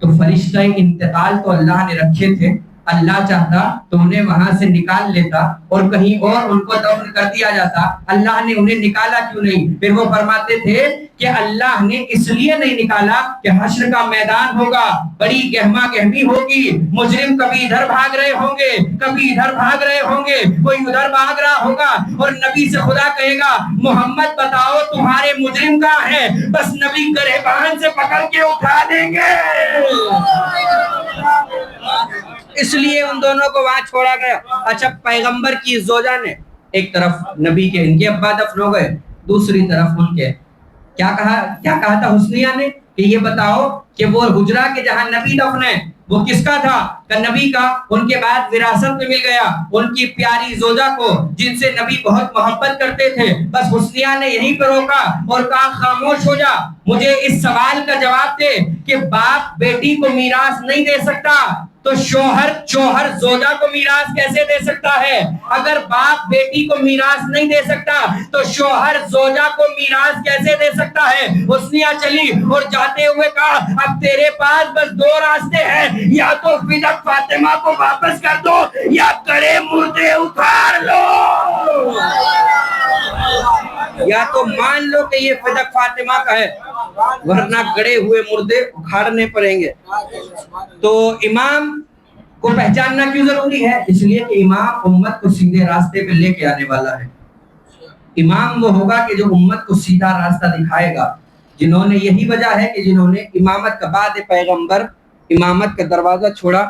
تو فرشتہ انتقال تو اللہ نے رکھے تھے, اللہ چاہتا تو انہیں وہاں سے نکال لیتا اور کہیں اور ان کو دفن کر دیا جاتا. اللہ نے انہیں نکالا کیوں نہیں؟ پھر وہ فرماتے تھے کہ اللہ نے اس لیے نہیں نکالا کہ حشر کا میدان ہوگا, بڑی گہما گہمی ہوگی, مجرم کبھی ادھر بھاگ رہے ہوں گے, کبھی ادھر بھاگ رہے ہوں گے, کوئی ادھر بھاگ رہا ہوگا اور نبی سے خدا کہے گا محمد بتاؤ تمہارے مجرم کہاں ہیں, بس نبی گریبان سے پکڑ کے اٹھا دیں گے. اس لیے ان دونوں کو وہاں چھوڑا گیا. اچھا, پیغمبر کی زوجہ نے ایک طرف نبی کے ان کے ابا دفن ہو گئے, دوسری طرف ان کے کیا کہا تھا حسنیہ نے کہ یہ بتاؤ کہ وہ حجرہ کے جہاں نبی دفن ہے وہ کس کا تھا؟ کہ نبی کا. ان کے بعد وراثت میں مل گیا ان کی پیاری زوجہ کو جن سے نبی بہت محبت کرتے تھے. بس حسنیہ نے یہیں پہ روکا اور کہا خاموش ہو جا, مجھے اس سوال کا جواب دے کہ باپ بیٹی کو میراث نہیں دے سکتا, تو شوہر زوجہ کو میراث کیسے دے سکتا ہے؟ اگر باپ بیٹی کو میراث نہیں دے سکتا تو شوہر زوجہ کو میراث کیسے دے سکتا ہے؟ حسنیہ چلی اور جاتے ہوئے کہا اب تیرے پاس بس دو راستے ہیں، یا تو فدق فاطمہ کو واپس کر دو یا کڑے مردے اکھاڑ لو، یا تو مان لو کہ یہ فدق فاطمہ کا ہے ورنہ گڑے ہوئے مردے اکھاڑنے پڑیں گے۔ تو امام کو پہچاننا کیوں ضروری ہے؟ اس لیے کہ امام امت کو سیدھے راستے پہ لے کے آنے والا ہے۔ امام وہ ہوگا کہ جو امت کو سیدھا راستہ دکھائے گا۔ جنہوں نے یہی وجہ ہے کہ جنہوں نے امامت کا بعد پیغمبر امامت کا دروازہ چھوڑا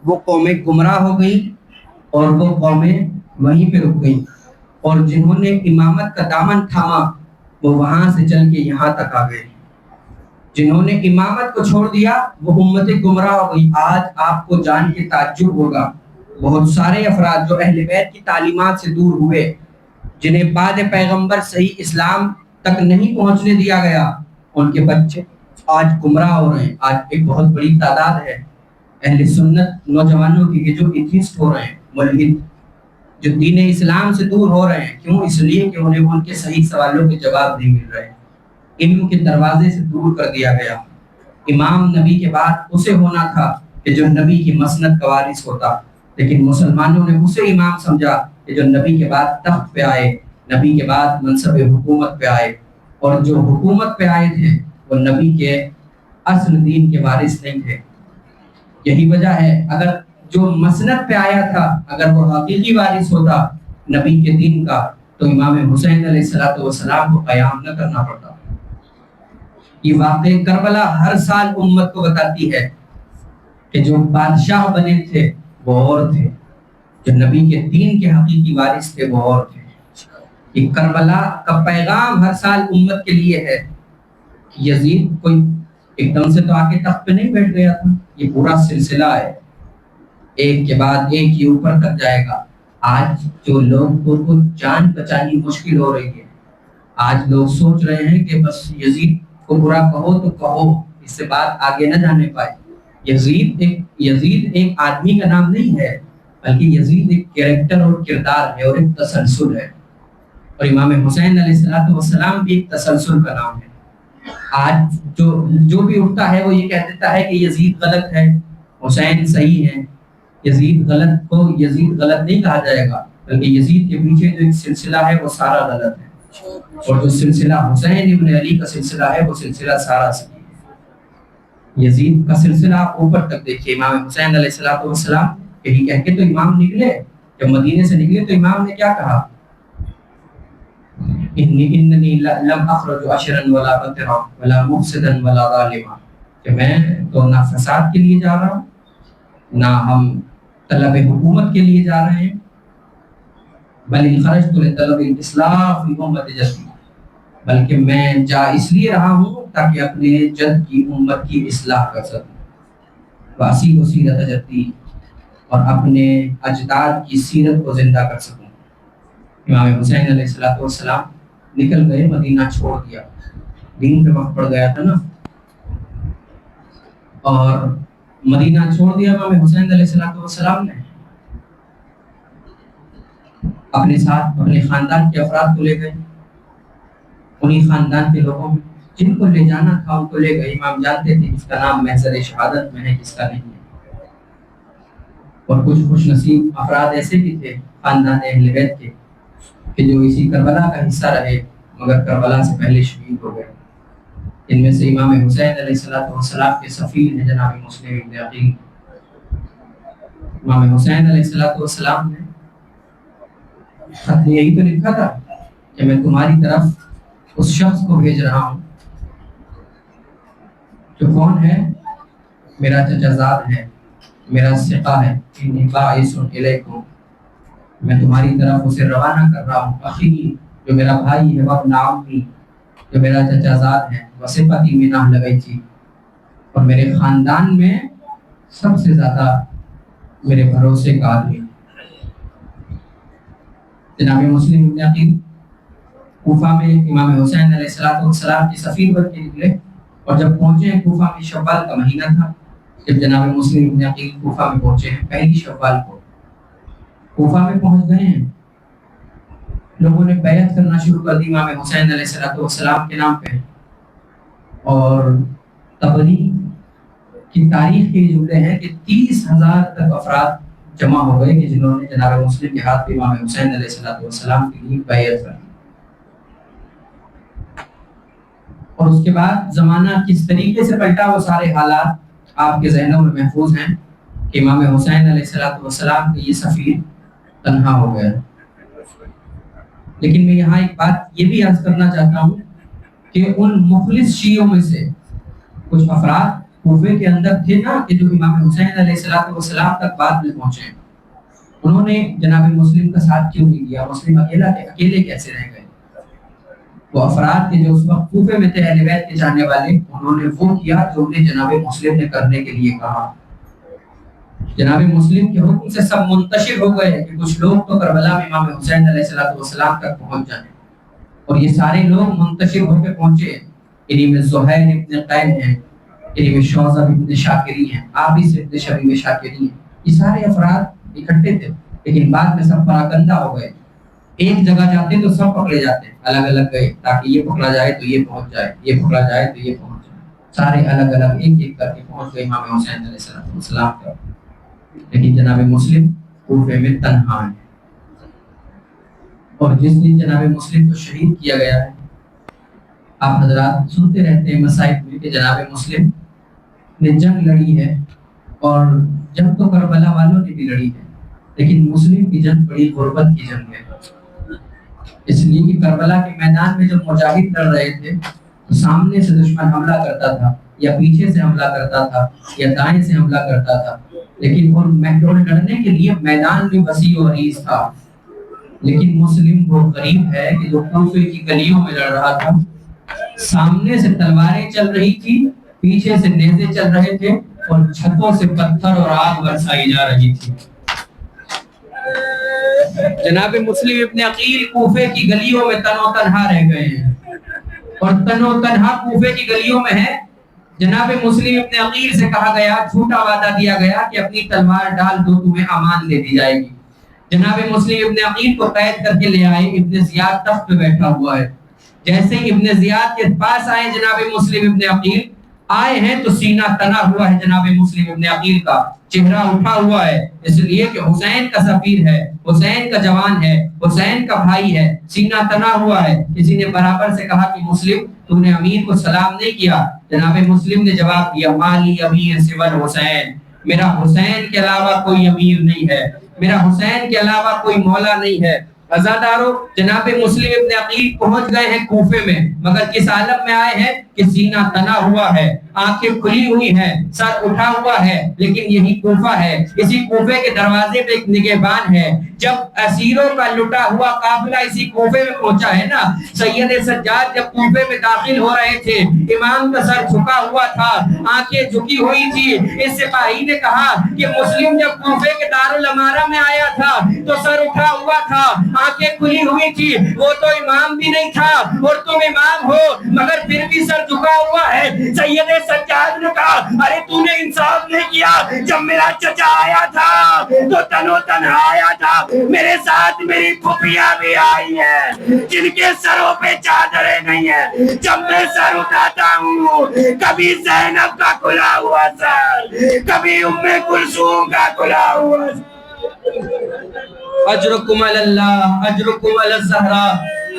وہ قومیں گمراہ ہو گئیں اور وہ قومیں وہیں پہ رک گئیں، اور جنہوں نے امامت کا دامن تھاما وہ وہاں سے چل کے یہاں تک آ گئے۔ جنہوں نے امامت کو چھوڑ دیا وہ امت گمراہ ہو گئی۔ آج آپ کو جان کے تعجب ہوگا بہت سارے افراد جو اہل بیت کی تعلیمات سے دور ہوئے، جنہیں بعد پیغمبر صحیح اسلام تک نہیں پہنچنے دیا گیا، ان کے بچے آج گمراہ ہو رہے ہیں۔ آج ایک بہت بڑی تعداد ہے اہل سنت نوجوانوں کی کہ جو ایتھیسٹ ہو رہے ہیں، ملحد، جو دین اسلام سے دور ہو رہے ہیں۔ کیوں؟ اس لیے کہ انہیں ان کے صحیح سوالوں کے جواب نہیں مل رہے، علم کے دروازے سے دور کر دیا گیا۔ امام نبی کے بعد اسے ہونا تھا کہ جو نبی کی مسند کا وارث ہوتا، لیکن مسلمانوں نے اسے امام سمجھا کہ جو نبی کے بعد تخت پہ آئے، نبی کے بعد منصب حکومت پہ آئے، اور جو حکومت پہ آئے تھے وہ نبی کے اصل دین کے وارث نہیں تھے۔ یہی وجہ ہے اگر جو مسند پہ آیا تھا اگر وہ حقیقی وارث ہوتا نبی کے دین کا تو امام حسین علیہ السلام کو قیام نہ کرنا پڑتا۔ یہ واقع کربلا ہر سال امت کو بتاتی ہے کہ جو بادشاہ بنے تھے وہ اور تھے، جو نبی کے دین کے حقیقی وارث تھے وہ اور تھے۔ یہ کربلا کا پیغام ہر سال امت کے لیے ہے۔ یزید کوئی ایک دم سے تو آگے تخت پہ نہیں بیٹھ گیا تھا، یہ پورا سلسلہ ہے، ایک کے بعد ایک ہی اوپر تک جائے گا۔ آج جو لوگ کو جان بچانی مشکل ہو رہی ہے، آج لوگ سوچ رہے ہیں کہ بس یزید کو برا کہو تو کہو، اس سے بات آگے نہ جانے پائے۔ یزید ایک آدمی کا نام نہیں ہے، بلکہ یزید ایک کیریکٹر اور کردار ہے اور ایک تسلسل ہے، اور امام حسین علیہ السلام بھی ایک تسلسل کا نام ہے۔ آج جو بھی اٹھتا ہے وہ یہ کہہ دیتا ہے کہ یزید غلط ہے، حسین صحیح ہے۔ یزید غلط نہیں کہا جائے گا، بلکہ یزید کے پیچھے جو ایک سلسلہ ہے وہ سارا غلط ہے، اور جو سلسلہ حسین ابن علی کا سلسلہ ہے وہ سلسلہ سارا صحیح ہے۔ یزید کا سلسلہ آپ اوپر تک دیکھیے، امام حسین علیہ السلام یہی کہہ کے تو امام نکلے، جب مدینے سے نکلے تو امام نے کیا کہا؟ اننی لم اخرج عشرا ولا بطرا ولا مفسدا ولا ظالما، کہ میں تو نہ فساد کے لیے جا رہا ہوں، نہ ہم طلب حکومت کے لیے جا رہے ہیں، بل خرجت لطلب الاصلاح فی امت جدی، بلکہ میں جا اس لیے رہا ہوں تاکہ اپنے جد کی امت کی اصلاح کر سکوں، واسی سیرت جدی، اور اپنے اجداد کی سیرت کو زندہ کر سکوں۔ امام حسین علیہ السلام نکل گئے، مدینہ چھوڑ دیا، دین پہ وقت پڑ گیا تھا نا، اور مدینہ چھوڑ دیا امام حسین علیہ السلام نے، اپنے ساتھ اپنے خاندان کے افراد کو لے گئے، انہی خاندان کے لوگوں میں جن کو لے جانا تھا ان کو لے گئے۔ امام جانتے تھے کس کا نام محضر شہادت میں ہے، کس کا نہیں ہے، اور کچھ خوش نصیب افراد ایسے بھی تھے خاندان اہل بیت کے کہ جو اسی کربلا کا حصہ رہے مگر کربلا سے پہلے شہید ہو گئے۔ ان میں سے امام حسین علیہ السلام کے سفیر ہیں جناب مسلم ابن عقیل۔ امام حسین علیہ السلام نے خط میں یہی تو لکھا تھا کہ میں تمہاری طرف اس شخص کو بھیج رہا ہوں جو کون ہے؟ میرا چچا زاد ہے، میرا ثقہ ہے، انی باعث الیکم، میں تمہاری طرف اسے روانہ کر رہا ہوں، اخی جو میرا بھائی ہے، وابن عمی جو میرا چچا زاد ہے، وصفتی میں نام لگائی تھی، اور میرے خاندان میں سب سے زیادہ میرے بھروسے کا آدمی۔ جناب مسلم ابن عقیل کوفہ میں امام حسین علیہ السلام کے سفیر بن کے نکلے، اور جب پہنچے کوفہ میں شوال کا مہینہ تھا، جب جناب مسلم ابن عقیل کوفہ میں پہنچے ہیں پہلی شوال کو، کوفہ میں پہنچ گئے ہیں، لوگوں نے بیعت کرنا شروع کر دی امام حسین علیہ السلام کے نام پہ، اور طبری کی تاریخ کے جملے ہیں کہ 30,000 تک افراد جمع ہو گئے کہ جنہوں نے جناب مسلم کے ہاتھ پہ امام حسین علیہ السلام کے لیے بیعت کر دی۔ اور اس کے بعد زمانہ کس طریقے سے پلٹا وہ سارے حالات آپ کے ذہنوں میں محفوظ ہیں کہ امام حسین علیہ السلام کے یہ سفیر تنہا ہو گیا۔ لیکن میں یہاں ایک بات یہ بھی عرض کرنا چاہتا ہوں کہ ان مخلص شیعوں میں سے کچھ افراد کوفے کے اندر تھے نا کہ جو امام حسین علیہ السلام تک بعد میں پہنچے، انہوں نے جناب مسلم کا ساتھ کیوں نہیں دیا؟ مسلم اکیلے کیسے رہ گئے؟ وہ افراد کے جو اس وقت کوفے میں تھے اہل بیت کے چاہنے والے، انہوں نے وہ کیا جو انہیں جناب مسلم نے کرنے کے لیے کہا۔ جناب مسلم کے حکم سے سب منتشر ہو گئے کہ کچھ لوگ تو کربلا میں امام حسین علیہ السلام تک پہنچ جائیں، اور یہ سارے لوگ منتشر ہو کے پہنچے۔ انہی میں زہیر ابن قین ہیں، انہی میں شوذب ابن شاکری ہیں، عابس ابن شبیب شاکری ہیں، یہ سارے افراد اکٹھے تھے، لیکن بعد میں سب پراکندہ ہو گئے۔ ایک جگہ جاتے تو سب پکڑے جاتے، الگ الگ گئے تاکہ یہ پکڑا جائے تو یہ پہنچ جائے، یہ پکڑا جائے تو یہ پہنچ جائے، سارے الگ الگ ایک ایک کر کے پہنچ گئے امام حسین علیہ السلام تک۔ لیکن جناب مسلم کوفے میں تنہا ہے، اور جس دن جناب مسلم کو شہید کیا گیا ہے، آپ حضرات سنتے رہتے ہیں مصائب میں کہ جناب مسلم نے جنگ لڑی ہے، اور جنگ تو کربلا والوں نے بھی لڑی ہے، لیکن مسلم کی جنگ بڑی غربت کی جنگ ہے، اس لیے کہ کربلا کے میدان میں جب مجاہد لڑ رہے تھے تو سامنے سے دشمن حملہ کرتا تھا، یا پیچھے سے حملہ کرتا تھا، یا دائیں سے حملہ کرتا تھا، لیکن ان لڑنے کے لیے میدان بھی وسیع و عریض تھا۔ لیکن مسلم وہ غریب ہے کہ جو کوفے کی گلیوں میں لڑ رہا تھا، سامنے سے تلواریں چل رہی تھی، پیچھے سے نیزے چل رہے تھے، اور چھتوں سے پتھر اور آگ برسائی جا رہی تھی۔ جناب مسلم ابن عقیل کوفے کی گلیوں میں تنو تنہا رہ گئے ہیں، اور تنو تنہا کوفے کی گلیوں میں ہے۔ جناب مسلم ابن عقیل سے کہا گیا، جھوٹا وعدہ دیا گیا کہ اپنی تلوار ڈال دو تمہیں امان دے دی جائے گی۔ جناب مسلم ابن عقیل کو قید کر کے لے آئے، ابن زیاد تخت پہ بیٹھا ہوا ہے۔ جیسے ہی ابن زیاد کے پاس آئے جناب مسلم ابن عقیل، آئے ہیں تو سینہ تنا ہوا ہے جناب مسلم ابن عقیل کا، چہرہ اٹھا ہوا ہے، اس لیے کہ حسین کا سفیر ہے، حسین کا جوان ہے، حسین کا بھائی ہے، سینہ تنا ہوا ہے۔ کسی نے برابر سے کہا کہ مسلم تم نے امیر کو سلام نہیں کیا؟ جناب مسلم نے جواب دیا، مالی امیر سوال حسین، میرا حسین کے علاوہ کوئی امیر نہیں ہے، میرا حسین کے علاوہ کوئی مولا نہیں ہے۔ عزادارو، جناب مسلم ابن عقیل پہنچ گئے ہیں کوفے میں، مگر کس عالم میں آئے ہیں کہ سینہ تنا ہوا ہے، آنکھیں کھلی ہوئی ہیں، سر اٹھا ہوا ہے، لیکن یہی کوفہ ہے، اسی کوفے کے دروازے پہ ایک نگہبان ہے۔ جب اسیروں کا لٹا ہوا قافلہ اسی کوفے میں پہنچا ہے نا، سید سجاد جب کوفے میں داخل ہو رہے تھے، امام کا سر جھکا ہوا تھا، آنکھیں جھکی ہوئی تھی۔ اس سپاہی نے کہا کہ مسلم جب کوفے کے دارالامارہ میں آیا تھا تو سر اٹھا ہوا تھا، آنکھیں کھلی ہوئی تھی، وہ تو امام بھی نہیں تھا اور تم امام ہو، مگر پھر بھی سر جھکا ہوا ہے۔ سید سجاد نے کہا، ارے تو نے انصاف نہیں کیا، جب میرا چچا آیا تھا تو تنو تنہا آیا تھا، میرے ساتھ میری پھوپھیاں بھی آئی ہیں جن کے سروں پہ چادریں نہیں ہیں، جب میں سر اٹھاتا ہوں کبھی زینب کا کھلا ہوا سر، کبھی ام کلثوم کا کھلا ہوا سر۔ اجرکم علی اللہ، اجرکم علی الزہرا۔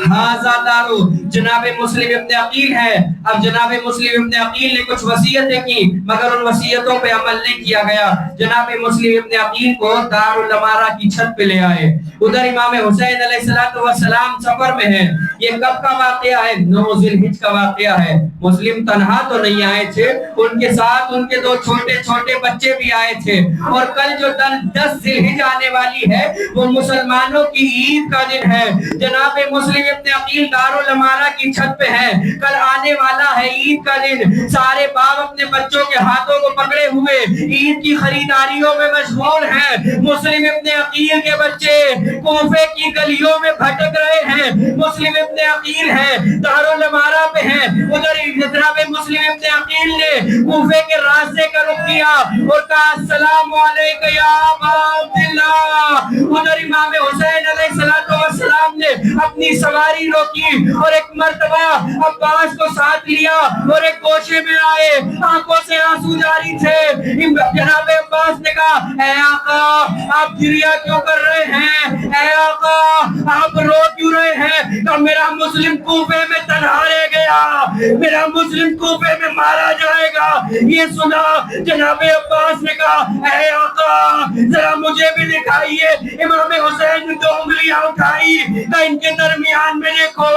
ہاذا دارو جناب مسلم ابن عقیل ہے۔ اب جناب مسلم ابن عقیل نے کچھ وصیتیں کی، مگر ان وصیتوں پہ عمل نہیں کیا گیا۔ جناب مسلم ابن عقیل کو دارالامارہ کی چھت پہ لے آئے، ادھر امام حسین علیہ السلام سفر میں ہیں۔ یہ کب کا واقعہ ہے؟ 9 ذی الحجہ کا واقعہ ہے۔ مسلم تنہا تو نہیں آئے تھے، ان کے ساتھ ان کے 2 چھوٹے چھوٹے بچے بھی آئے تھے، اور کل جو 10 ذی الحجہ آنے والی ہے وہ مسلمانوں کی عید کا دن ہے۔ جناب مسلم ابن عقیل دارالامارہ کی چھت پہ ہیں، کل آنے والا ہے عید کا دن۔ سارے باپ اپنے بچوں کے ہاتھوں کو پکڑے ہوئے عید کی خریداریوں میں مشغول ہیں۔ مسلم ابن عقیل کے بچے کوفے کی گلیوں میں بھٹک رہے ہیں. مسلم ابن عقیل ہے, دارالامارہ پہ ہیں. ادھر جناب مسلم ابن عقیل نے کوفے کے راستے کا رخ کیا اور کہا السلام علیکم یا ابا عبداللہ. ادھر امام حسین علیہ السلام نے اپنی سواری روکی اور ایک مرتبہ عباس کو ساتھ لیا اور ایک گوشے میں آئے, آنکھوں سے آنسو جاری تھے. جناب عباس نے کہا اے آقا آپ گریہ کیوں کر رہے ہیں, اے آقا آپ رو کیوں رہے ہیں؟ کہ میرا مسلم کوفے میں تنہا رہ گیا, میرا مسلم کوفے میں مارا جائے گا. یہ سنا جناب عباس نے کہا اے آقا ذرا مجھے بھی دکھائیے. امام حسین نے 2 انگلیاں اٹھائی کہ ان کے درمیان میں دیکھو.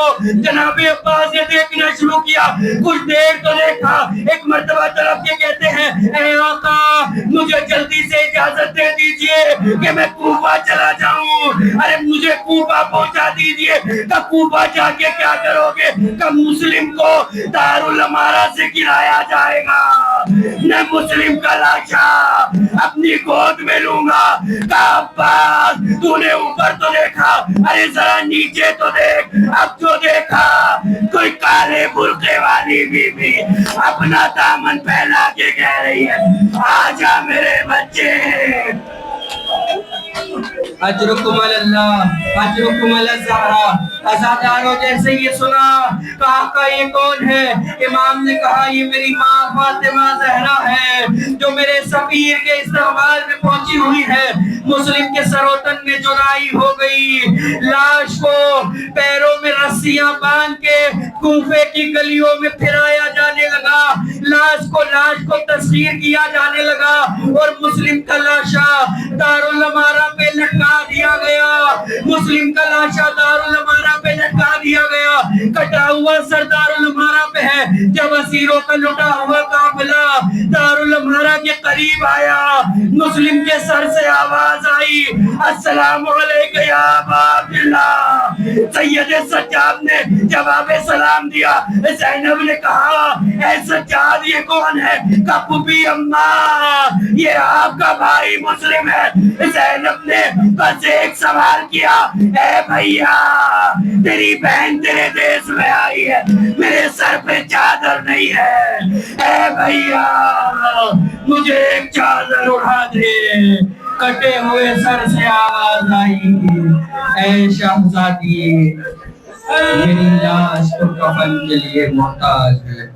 جناب عباس نے دیکھنا شروع کیا, کچھ دیر تو دیکھا, ایک مرتبہ طرف کے کہتے ہیں اے آقا مجھے جلدی سے اجازت دے دیجئے کہ میں کوفہ چلا جاؤں. ارے مجھے کوفہ پہنچا دیجئے. کہ کوفہ جا کے کیا کرو گے؟ کہ مسلم کو دارالامارہ سے گرایا جائے گا, میں مسلم کا لاشا اپنی گود میں لوں گا. کہ عباس تو نے اوپر تو دیکھا, ارے ذرا نیچے تو دیکھ. اب جو دیکھا کوئی کالے برقعے والی بی بی اپنا دامن پھیلا کے کہہ رہی ہے آجا میرے بچے. اجرکم اللہ اجرکم الزہرا. ازاداروں جیسے یہ سنا کہا کہ یہ کون ہے؟ امام نے کہا یہ میری ماں فاطمہ زہرا ہے جو میرے سفیر کے استقبال میں پہنچی ہوئی ہے. مسلم کے سر و تن میں جدائی ہو گئی. لاش کو پیروں میں رسیاں باندھ کے کوفے کی گلیوں میں پھرایا جانے لگا. لاش کو تسخیر کیا جانے لگا اور مسلم کا لاشا دارالامارہ پہ لٹکا دیا گیا. مسلم کا لاشا دارالامارہ پہ لٹکا دیا گیا. کٹا ہوا سر دارالامارہ پہ ہے. جب اسیروں کا لٹا ہوا قافلہ دارالامارہ کے قریب آیا, مسلم کے سر سے آواز آئی السلام علیکم یا ابا عبداللہ. سید سجاد نے جواب سلام دیا. زینب نے کہا اے سجاد یہ کون ہے؟ کہ پھوپھی اماں یہ آپ کا بھائی مسلم ہے. زینب نے بس ایک سوال کیا اے بھیا تیری بہن تیرے دیس میں آئی ہے, میرے سر پہ چادر نہیں ہے, اے بھیا مجھے ایک چادر اڑا دے. کٹے ہوئے سر سے آواز آئی اے شہزادی میری لاش تو کفن کے لیے محتاج ہے.